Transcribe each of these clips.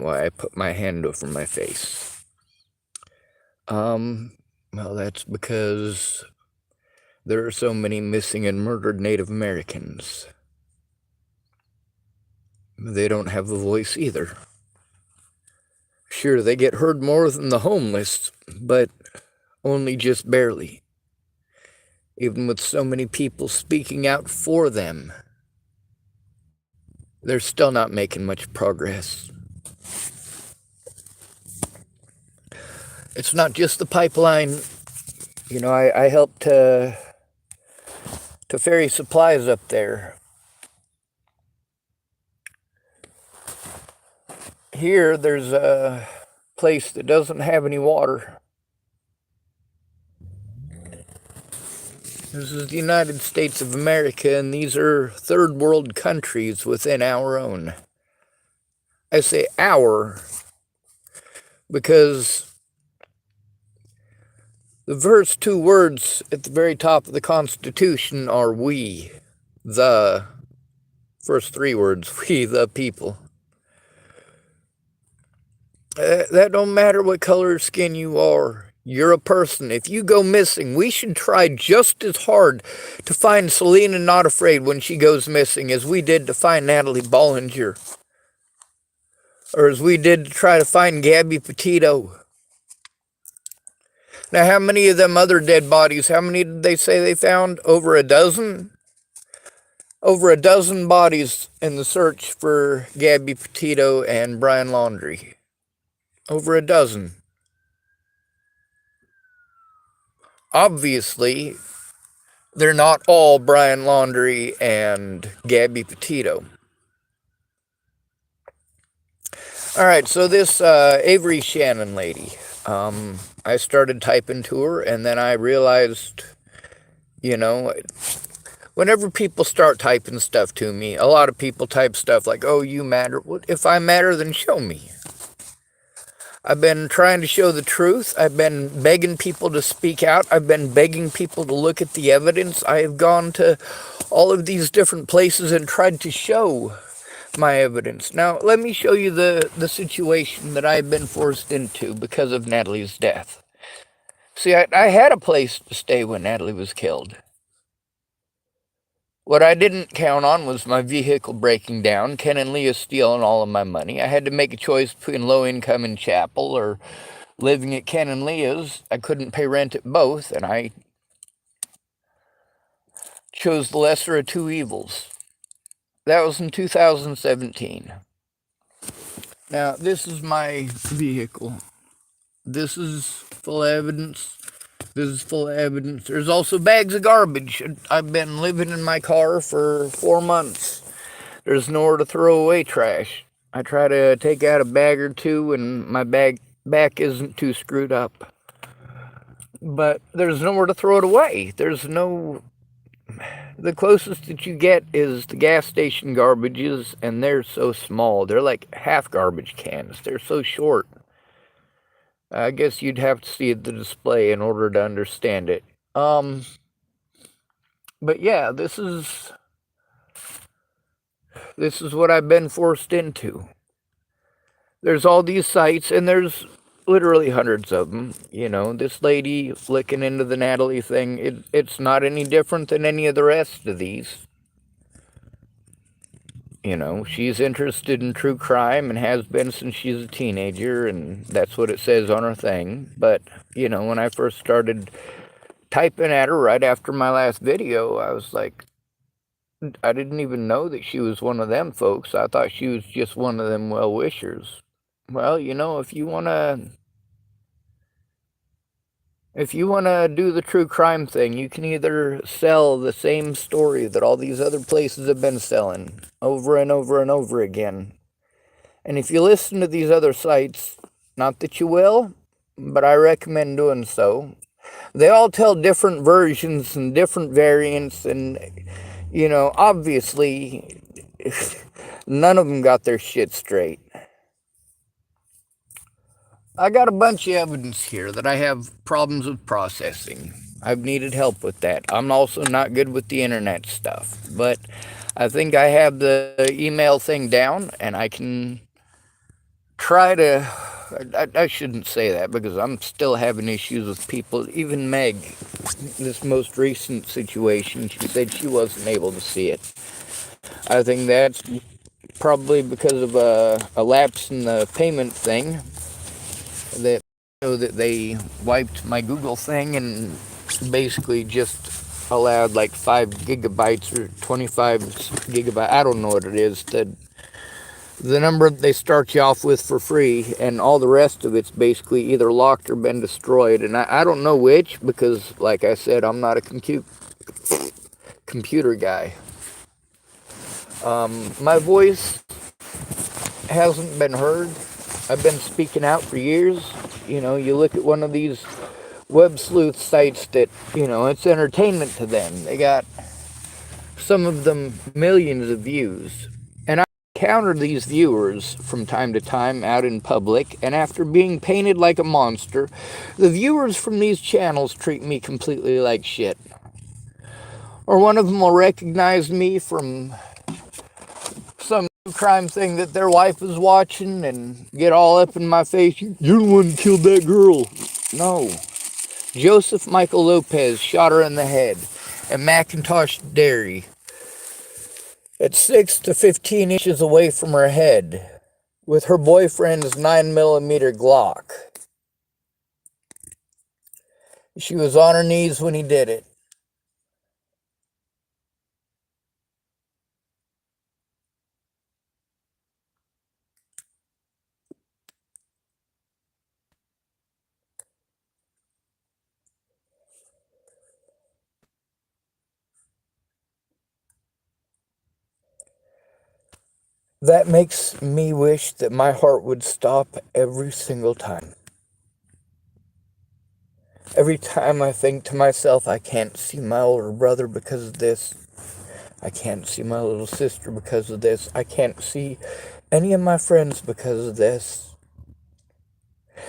why I put my hand over my face. Well, that's because there are so many missing and murdered Native Americans. They don't have a voice either. Sure, they get heard more than the homeless, but only just barely. Even with so many people speaking out for them, they're still not making much progress. It's not just the pipeline. I helped to ferry supplies up there. Here, there's a place that doesn't have any water. This is the United States of America, and these are third world countries within our own. I say our because the first two words at the very top of the Constitution are we, the. First three words, we the people. That don't matter what color of skin you are. You're a person. If you go missing, we should try just as hard to find Selena Not Afraid when she goes missing as we did to find Natalie Bollinger. Or as we did to try to find Gabby Petito. Now, how many of them other dead bodies, how many did they say they found? Over a dozen? Over a dozen bodies in the search for Gabby Petito and Brian Laundrie. Over a dozen. Obviously, they're not all Brian Laundrie and Gabby Petito. Alright, so this Avery Shannon lady, I started typing to her, and then I realized, whenever people start typing stuff to me, a lot of people type stuff like, oh, you matter. Well, if I matter, then show me. I've been trying to show the truth. I've been begging people to speak out. I've been begging people to look at the evidence. I have gone to all of these different places and tried to show my evidence. Now, let me show you the situation that I've been forced into because of Natalie's death. See, I had a place to stay when Natalie was killed. What I didn't count on was my vehicle breaking down, Ken and Leah stealing all of my money. I had to make a choice between low income in Chapel or living at Ken and Leah's. I couldn't pay rent at both, and I chose the lesser of two evils. That was in 2017. Now, this is my vehicle. This is full of evidence. This is full of evidence. There's also bags of garbage. I've been living in my car for 4 months. There's nowhere to throw away trash. I try to take out a bag or two, and my back isn't too screwed up. But there's nowhere to throw it away. The closest that you get is the gas station garbages, and they're so small. They're like half garbage cans. They're so short. I guess you'd have to see the display in order to understand it. But yeah, this is what I've been forced into. There's all these sites, and there's literally hundreds of them. This lady looking into the Natalie thing, it's not any different than any of the rest of these. She's interested in true crime and has been since she's a teenager, and that's what it says on her thing. But, when I first started typing at her right after my last video, I was like, I didn't even know that she was one of them folks. I thought she was just one of them well-wishers. Well, if you want to do the true crime thing, you can either sell the same story that all these other places have been selling over and over and over again. And if you listen to these other sites, not that you will, but I recommend doing so, they all tell different versions and different variants, and, obviously, none of them got their shit straight. I got a bunch of evidence here that I have problems with processing. I've needed help with that. I'm also not good with the internet stuff, but I think I have the email thing down, and I can try to. I shouldn't say that because I'm still having issues with people. Even Meg, this most recent situation, she said she wasn't able to see it. I think that's probably because of a lapse in the payment thing. That that they wiped my Google thing and basically just allowed like 5 gigabytes or 25 gigabytes. I don't know what it is. The number they start you off with for free, and all the rest of it's basically either locked or been destroyed. And I don't know which because, like I said, I'm not a computer guy. My voice hasn't been heard. I've been speaking out for years. You know, you look at one of these web sleuth sites that, you know, it's entertainment to them. They got some of them millions of views. And I encounter these viewers from time to time out in public, and after being painted like a monster, the viewers from these channels treat me completely like shit. Or one of them will recognize me from some crime thing that their wife is watching and get all up in my face. You're the one who killed that girl. No. Joseph Michael Lopez shot her in the head at Macintosh Dairy at 6 to 15 inches away from her head with her boyfriend's 9mm Glock. She was on her knees when he did it. That makes me wish that my heart would stop every single time. Every time I think to myself, I can't see my older brother because of this. I can't see my little sister because of this. I can't see any of my friends because of this.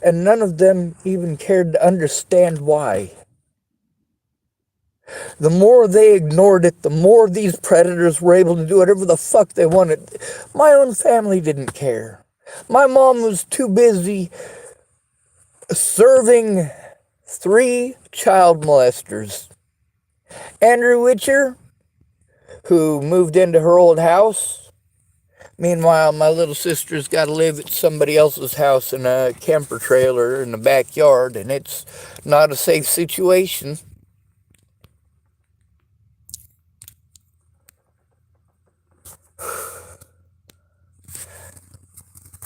And none of them even cared to understand why. The more they ignored it, the more these predators were able to do whatever the fuck they wanted. My own family didn't care. My mom was too busy serving 3 child molesters. Andrew Witcher, who moved into her old house. Meanwhile, my little sister's got to live at somebody else's house in a camper trailer in the backyard, and it's not a safe situation.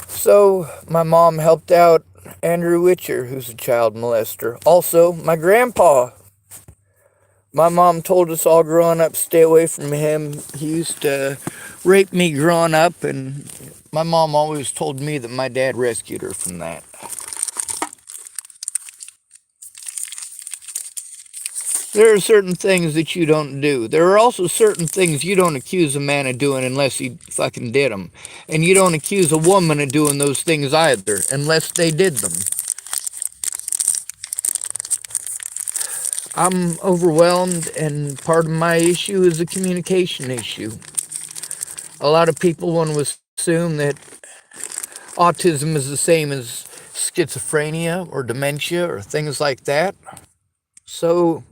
So, my mom helped out Andrew Witcher, who's a child molester. Also, my grandpa. My mom told us all growing up, stay away from him. He used to rape me growing up, and my mom always told me that my dad rescued her from that. There are certain things that you don't do. There are also certain things you don't accuse a man of doing unless he fucking did them. And you don't accuse a woman of doing those things either, unless they did them. I'm overwhelmed, and part of my issue is a communication issue. A lot of people want to assume that autism is the same as schizophrenia or dementia or things like that. So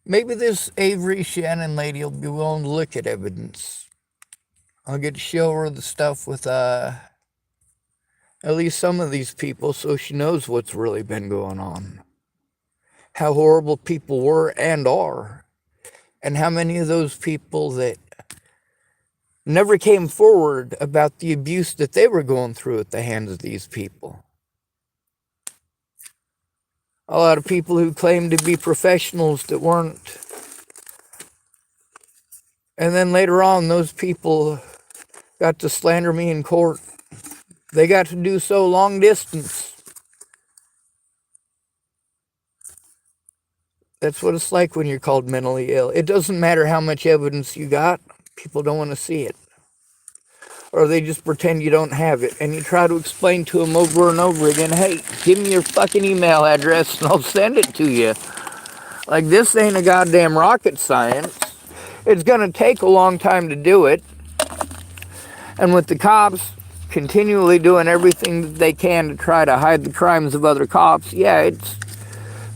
maybe this Avery Shannon lady will be willing to look at evidence. I'll get to show her the stuff with at least some of these people so she knows what's really been going on. How horrible people were and are. And how many of those people that never came forward about the abuse that they were going through at the hands of these people. A lot of people who claimed to be professionals that weren't. And then later on, those people got to slander me in court. They got to do so long distance. That's what it's like when you're called mentally ill. It doesn't matter how much evidence you got. People don't want to see it. Or they just pretend you don't have it. And you try to explain to them over and over again, hey, give me your fucking email address and I'll send it to you. Like, this ain't a goddamn rocket science. It's going to take a long time to do it. And with the cops continually doing everything that they can to try to hide the crimes of other cops, yeah, it's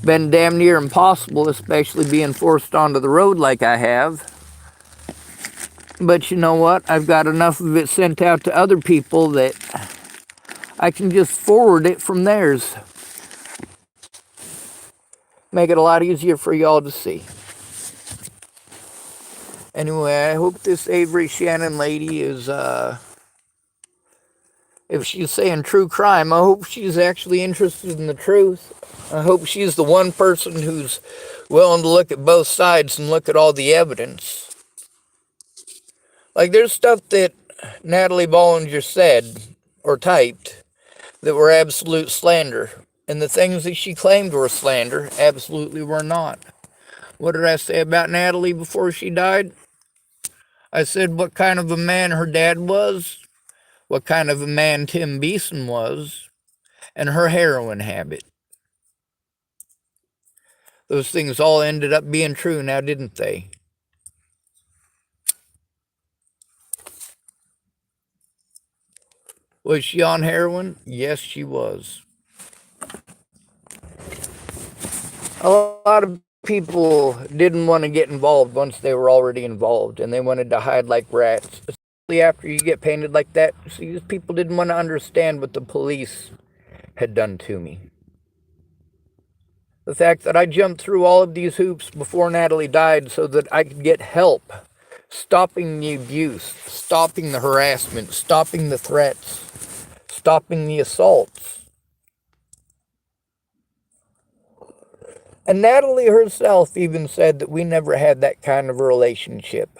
been damn near impossible, especially being forced onto the road like I have. But you know what? I've got enough of it sent out to other people that I can just forward it from theirs. Make it a lot easier for y'all to see. Anyway, I hope this Avery Shannon lady is, if she's saying true crime, I hope she's actually interested in the truth. I hope she's the one person who's willing to look at both sides and look at all the evidence. Like, there's stuff that Natalie Bollinger said or typed that were absolute slander. And the things that she claimed were slander absolutely were not. What did I say about Natalie before she died? I said what kind of a man her dad was, what kind of a man Tim Beeson was, and her heroin habit. Those things all ended up being true now, didn't they? Was she on heroin? Yes, she was. A lot of people didn't want to get involved once they were already involved, and they wanted to hide like rats. Especially after you get painted like that. See, these people didn't want to understand what the police had done to me. The fact that I jumped through all of these hoops before Natalie died so that I could get help, stopping the abuse, stopping the harassment, stopping the threats, stopping the assaults. And Natalie herself even said that we never had that kind of a relationship.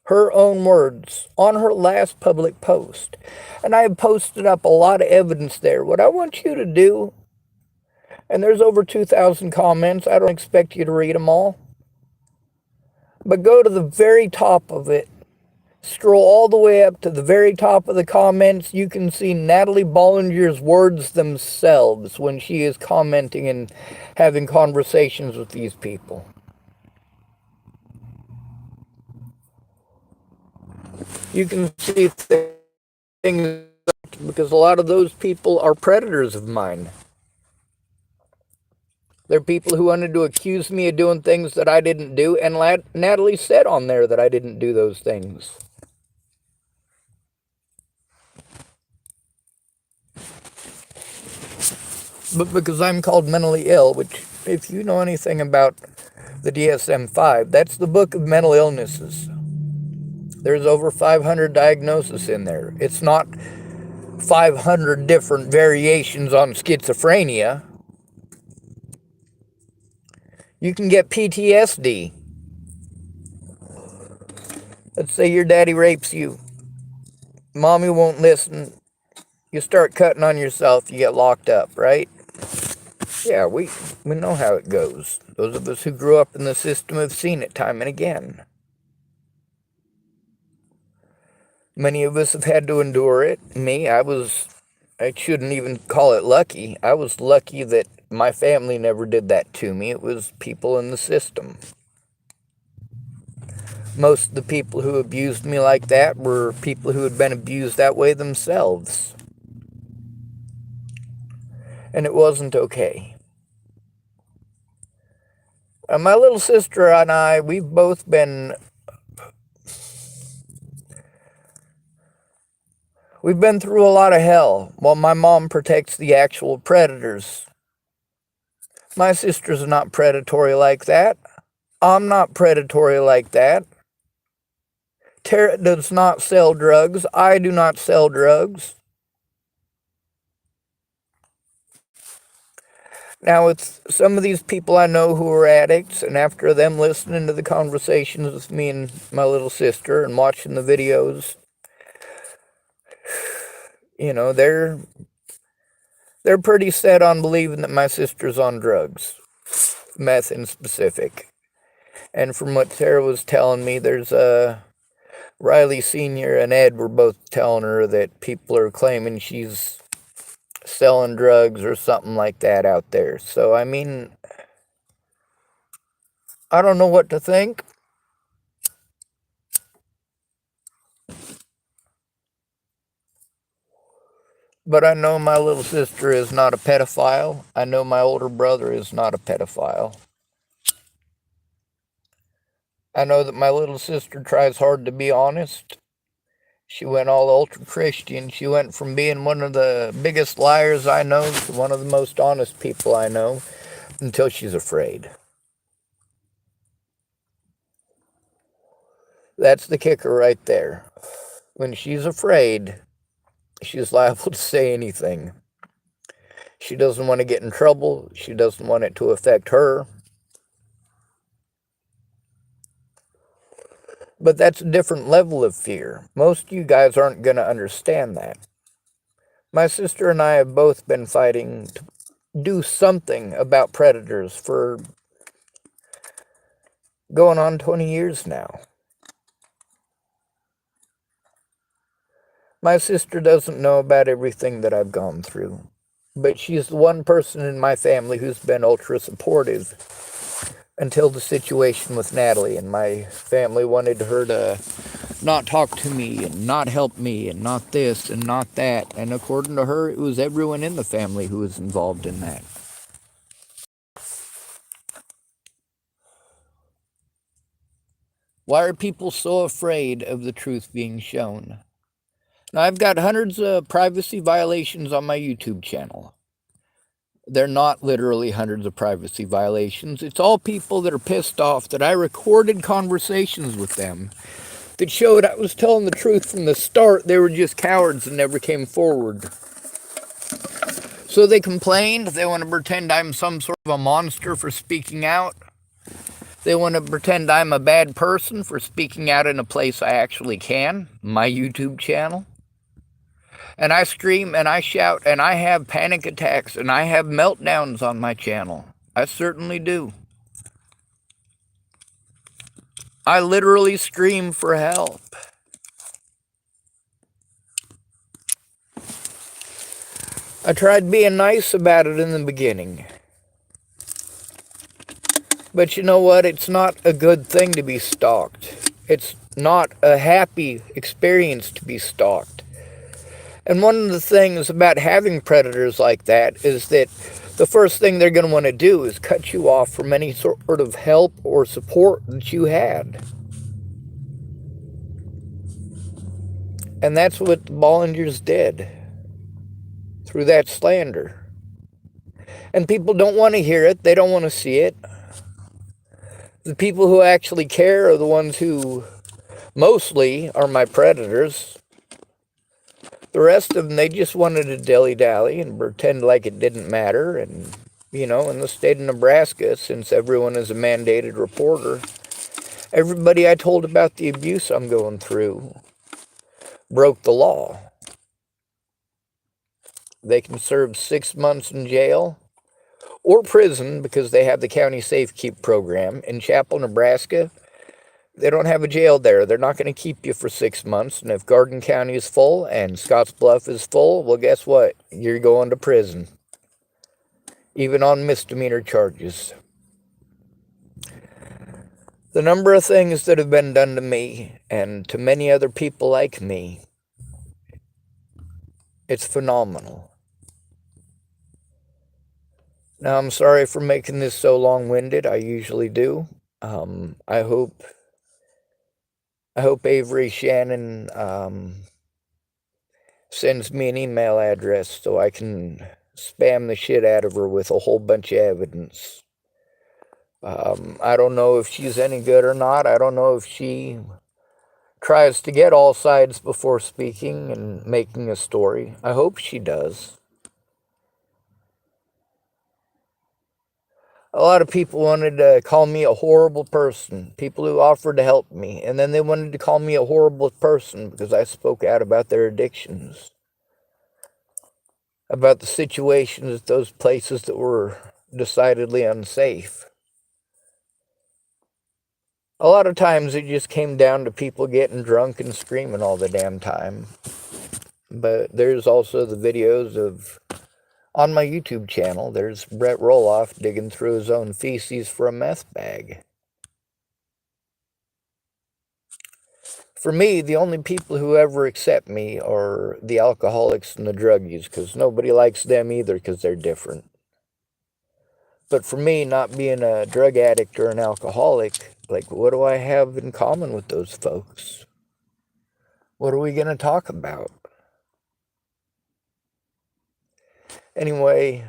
Her own words on her last public post. And I have posted up a lot of evidence there. What I want you to do, and there's over 2,000 comments, I don't expect you to read them all, but go to the very top of it. Scroll all the way up to the very top of the comments. You can see Natalie Bollinger's words themselves when she is commenting and having conversations with these people. You can see things because a lot of those people are predators of mine. They're people who wanted to accuse me of doing things that I didn't do, and Natalie said on there that I didn't do those things. But because I'm called mentally ill, which, if you know anything about the DSM-5, that's the book of mental illnesses. There's over 500 diagnoses in there. It's not 500 different variations on schizophrenia. You can get PTSD. Let's say your daddy rapes you. Mommy won't listen. You start cutting on yourself, you get locked up, right? Yeah, we know how it goes. Those of us who grew up in the system have seen it time and again. Many of us have had to endure it. Me, I shouldn't even call it lucky. I was lucky that my family never did that to me. It was people in the system. Most of the people who abused me like that were people who had been abused that way themselves. And it wasn't okay. My little sister and I, we've been through a lot of hell while my mom protects the actual predators. My sister's not predatory like that. I'm not predatory like that. Tara does not sell drugs. I do not sell drugs. Now, it's some of these people I know who are addicts, and after them listening to the conversations with me and my little sister and watching the videos, you know, they're pretty set on believing that my sister's on drugs, meth in specific. And from what Tara was telling me, there's Riley Sr. and Ed were both telling her that people are claiming she's selling drugs or something like that out there. So, I mean, I don't know what to think. But I know my little sister is not a pedophile. I know my older brother is not a pedophile. I know that my little sister tries hard to be honest. She went all ultra Christian. She went from being one of the biggest liars I know to one of the most honest people I know until she's afraid. That's the kicker right there. When she's afraid, she's liable to say anything. She doesn't want to get in trouble. She doesn't want it to affect her. But that's a different level of fear. Most of you guys aren't going to understand that. My sister and I have both been fighting to do something about predators for going on 20 years now. My sister doesn't know about everything that I've gone through, but she's the one person in my family who's been ultra supportive until the situation with Natalie, and my family wanted her to not talk to me and not help me and not this and not that. And according to her, it was everyone in the family who was involved in that. Why are people so afraid of the truth being shown? Now, I've got hundreds of privacy violations on my YouTube channel. They're not literally hundreds of privacy violations. It's all people that are pissed off that I recorded conversations with them that showed I was telling the truth from the start. They were just cowards and never came forward. So they complained. They want to pretend I'm some sort of a monster for speaking out. They want to pretend I'm a bad person for speaking out in a place I actually can, my YouTube channel. And I scream and I shout and I have panic attacks and I have meltdowns on my channel. I certainly do. I literally scream for help. I tried being nice about it in the beginning. But you know what? It's not a good thing to be stalked. It's not a happy experience to be stalked. And one of the things about having predators like that is that the first thing they're going to want to do is cut you off from any sort of help or support that you had. And that's what the Bollingers did through that slander. And people don't want to hear it. They don't want to see it. The people who actually care are the ones who mostly are my predators. The rest of them, they just wanted to dilly-dally and pretend like it didn't matter. And, you know, in the state of Nebraska, since everyone is a mandated reporter, everybody I told about the abuse I'm going through broke the law. They can serve 6 months in jail or prison because they have the county safe-keep program. In Chapel, Nebraska, they don't have a jail there. They're not going to keep you for 6 months. And if Garden County is full and Scottsbluff is full, well, guess what? You're going to prison, even on misdemeanor charges. The number of things that have been done to me and to many other people like me, it's phenomenal. Now, I'm sorry for making this so long-winded. I usually do. I hope Avery Shannon sends me an email address so I can spam the shit out of her with a whole bunch of evidence. I don't know if she's any good or not. I don't know if she tries to get all sides before speaking and making a story. I hope she does. A lot of people wanted to call me a horrible person, people who offered to help me, and then they wanted to call me a horrible person because I spoke out about their addictions, about the situations at those places that were decidedly unsafe. A lot of times it just came down to people getting drunk and screaming all the damn time. But there's also the videos of, on my YouTube channel, there's Brett Roloff digging through his own feces for a meth bag. For me, the only people who ever accept me are the alcoholics and the druggies, because nobody likes them either because they're different. But for me, not being a drug addict or an alcoholic, like, what do I have in common with those folks? What are we going to talk about? Anyway,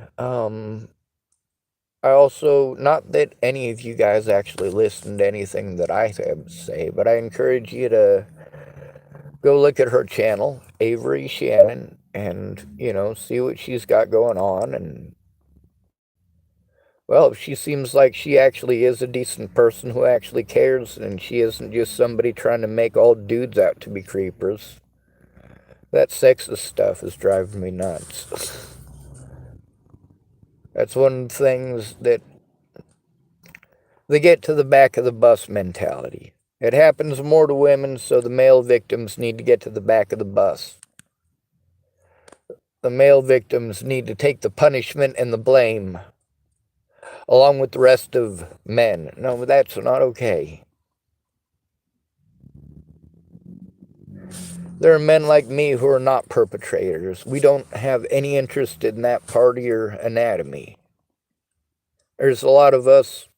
I also, not that any of you guys actually listen to anything that I have to say, but I encourage you to go look at her channel, Avery Shannon, and, see what she's got going on. And, well, if she seems like she actually is a decent person who actually cares, and she isn't just somebody trying to make all dudes out to be creepers, that sexist stuff is driving me nuts. That's one of the things that they get to the back of the bus mentality. It happens more to women, so the male victims need to get to the back of the bus. The male victims need to take the punishment and the blame, along with the rest of men. No, that's not okay. There are men like me who are not perpetrators. We don't have any interest in that part of your anatomy. There's a lot of us,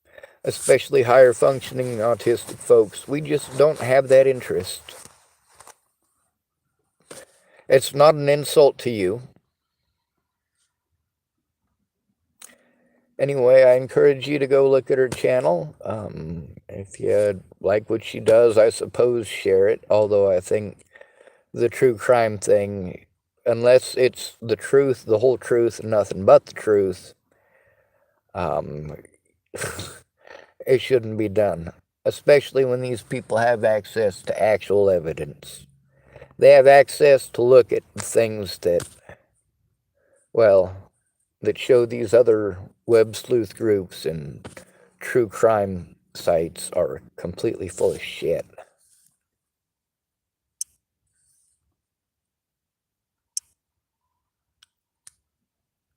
especially higher functioning autistic folks, we just don't have that interest. It's not an insult to you. Anyway, I encourage you to go look at her channel. If you like what she does, I suppose share it. Although I think the true crime thing, unless it's the truth, the whole truth, and nothing but the truth, it shouldn't be done. Especially when these people have access to actual evidence. They have access to look at things that, well, that show these other web sleuth groups and true crime sites are completely full of shit.